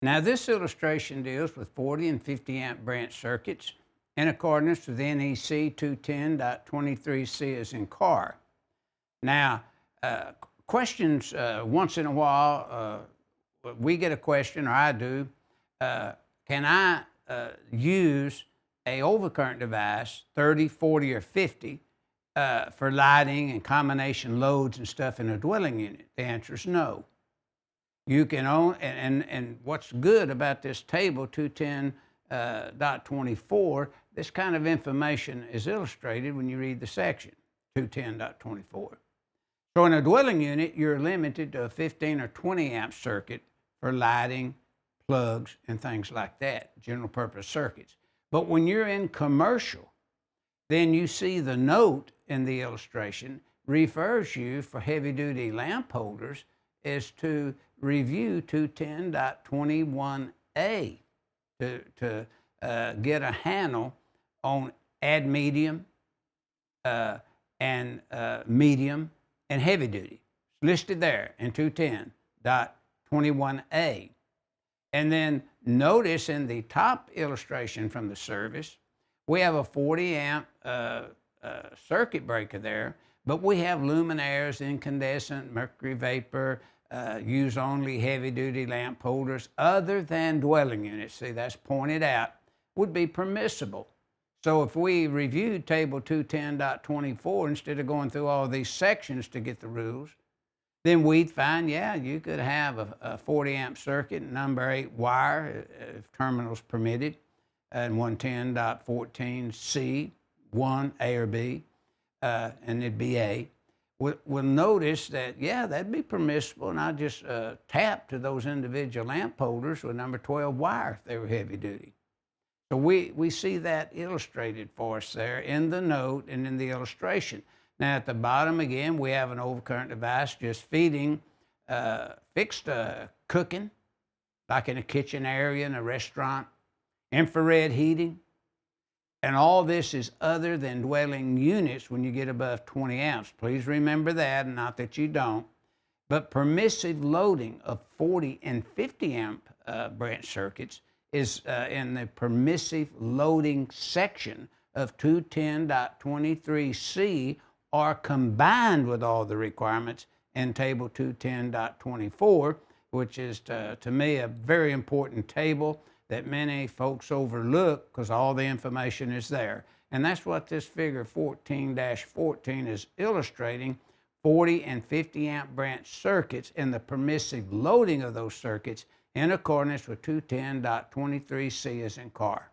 Now this illustration deals with 40 and 50 amp branch circuits in accordance with NEC 210.23c as in car. Now, questions once in a while, we get a question, or I do, can I use a overcurrent device, 30, 40, or 50, for lighting and combination loads and stuff in a dwelling unit? The answer is no. You can own, and what's good about this table 210.24, this kind of information is illustrated when you read the section 210.24. So in a dwelling unit, you're limited to a 15 or 20 amp circuit for lighting, plugs, and things like that, general purpose circuits. But when you're in commercial, then you see the note in the illustration refers you for heavy duty lamp holders is to review 210.21a to get a handle on add medium and medium and heavy duty. It's listed there in 210.21a. And then notice in the top illustration from the service, we have a 40 amp circuit breaker there, but we have luminaires, incandescent, mercury vapor, use only heavy duty lamp holders other than dwelling units. See, that's pointed out, would be permissible. So if we reviewed table 210.24 instead of going through all these sections to get the rules, then we'd find, yeah, you could have a 40 amp circuit, number 8 wire, if terminals permitted, and 110.14c, 1, A or B, and it'd be A. We'll notice that, yeah, that'd be permissible, and I'd just tap to those individual lamp holders with number 12 wire if they were heavy duty. So we see that illustrated for us there in the note and in the illustration. Now at the bottom again, we have an overcurrent device just feeding fixed cooking, like in a kitchen area in a restaurant, infrared heating, and all this is other than dwelling units when you get above 20 amps. Please remember that, and not that you don't. But permissive loading of 40 and 50 amp branch circuits is in the permissive loading section of 210.23c, are combined with all the requirements in table 210.24, which is to me a very important table that many folks overlook because all the information is there. And that's what this figure 14-14 is illustrating, 40 and 50 amp branch circuits and the permissive loading of those circuits in accordance with 210.23c as in car.